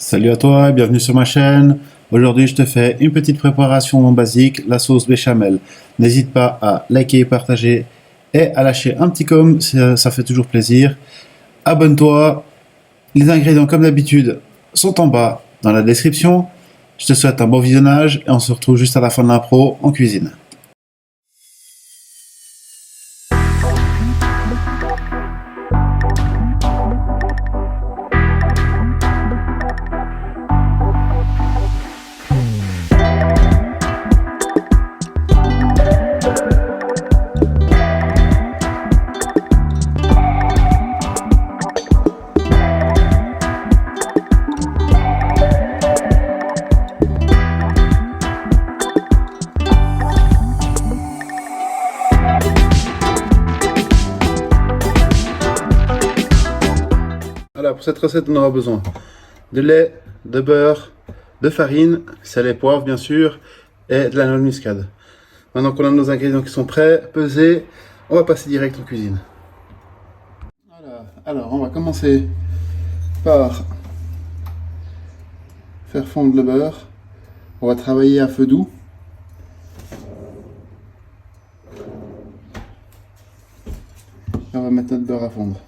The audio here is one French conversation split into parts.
Salut à toi et bienvenue sur ma chaîne. Aujourd'hui, je te fais une petite préparation basique, la sauce béchamel. N'hésite pas à liker, partager et à lâcher un petit com, ça fait toujours plaisir. Abonne-toi. Les ingrédients, comme d'habitude, sont en bas dans la description. Je te souhaite un bon visionnage et on se retrouve juste à la fin de l'impro en cuisine. Alors pour cette recette, on aura besoin de lait, de beurre, de farine, sel et poivre bien sûr, et de la noix de muscade. Maintenant qu'on a nos ingrédients qui sont prêts, pesés, on va passer direct en cuisine. Voilà. Alors on va commencer par faire fondre le beurre. On va travailler à feu doux. Et on va mettre notre beurre à fondre.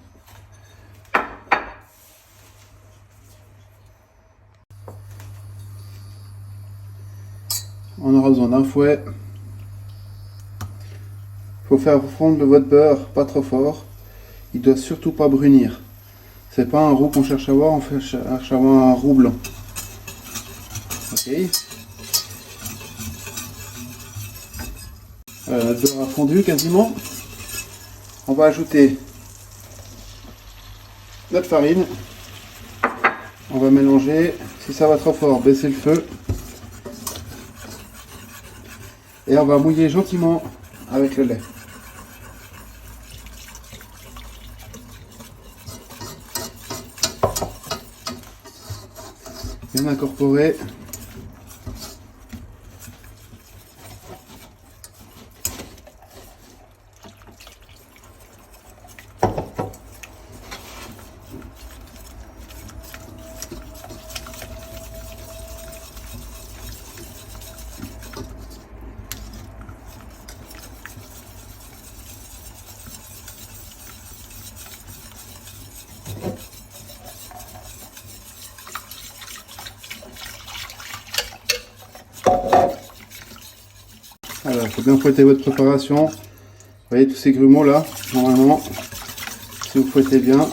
On aura besoin d'un fouet. Il faut faire fondre votre beurre pas trop fort. Il doit surtout pas brunir. C'est pas un roux qu'on cherche à avoir, on cherche à avoir un roux blanc. Ok. Notre beurre a fondu quasiment. On va ajouter notre farine. On va mélanger. Si ça va trop fort, baissez le feu. Et on va mouiller gentiment avec le lait. Bien incorporer. Alors, il faut bien fouetter votre préparation. Vous voyez tous ces grumeaux là, normalement, si vous fouettez bien,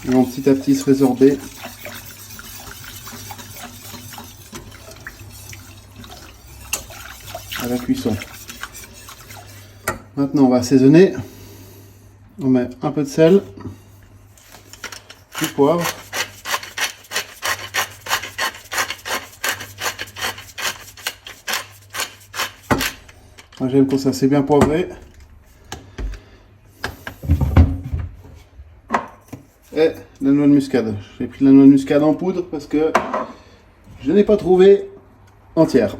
ils vont petit à petit se résorber. À la cuisson. Maintenant, on va assaisonner. On met un peu de sel, du poivre. Moi j'aime quand ça c'est bien poivré. Et la noix de muscade. J'ai pris la noix de muscade en poudre parce que je n'ai pas trouvé entière.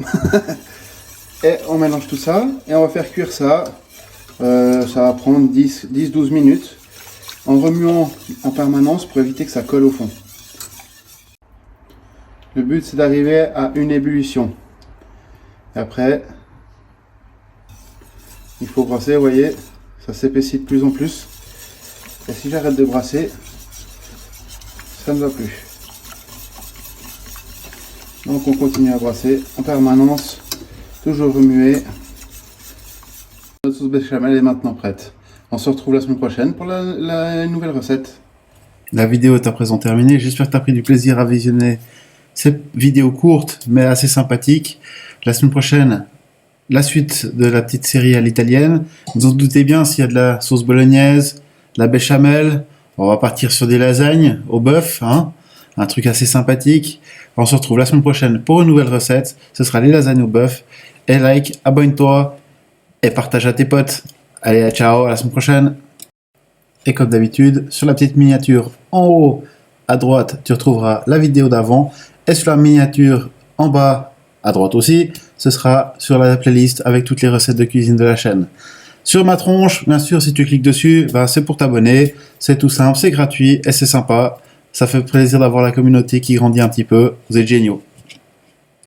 Et on mélange tout ça et on va faire cuire ça. Ça va prendre 10-12 minutes en remuant en permanence pour éviter que ça colle au fond. Le but c'est d'arriver à une ébullition. Et après, il faut brasser, vous voyez, ça s'épaissit de plus en plus. Et si j'arrête de brasser, ça ne va plus. Donc on continue à brasser en permanence, toujours remuer. Notre sauce béchamel est maintenant prête. On se retrouve la semaine prochaine pour la nouvelle recette. La vidéo est à présent terminée. J'espère que tu as pris du plaisir à visionner cette vidéo courte mais assez sympathique. La semaine prochaine, la suite de la petite série à l'italienne. Vous en doutez bien, s'il y a de la sauce bolognaise, de la béchamel, on va partir sur des lasagnes au bœuf, hein, un truc assez sympathique. On se retrouve la semaine prochaine pour une nouvelle recette. Ce sera les lasagnes au bœuf. Et like, abonne-toi et partage à tes potes. Allez, ciao, à la semaine prochaine. Et comme d'habitude, sur la petite miniature en haut à droite, tu retrouveras la vidéo d'avant. Et sur la miniature en bas à droite aussi, ce sera sur la playlist avec toutes les recettes de cuisine de la chaîne. Sur ma tronche, bien sûr, si tu cliques dessus, ben, c'est pour t'abonner. C'est tout simple, c'est gratuit et c'est sympa. Ça fait plaisir d'avoir la communauté qui grandit un petit peu. Vous êtes géniaux.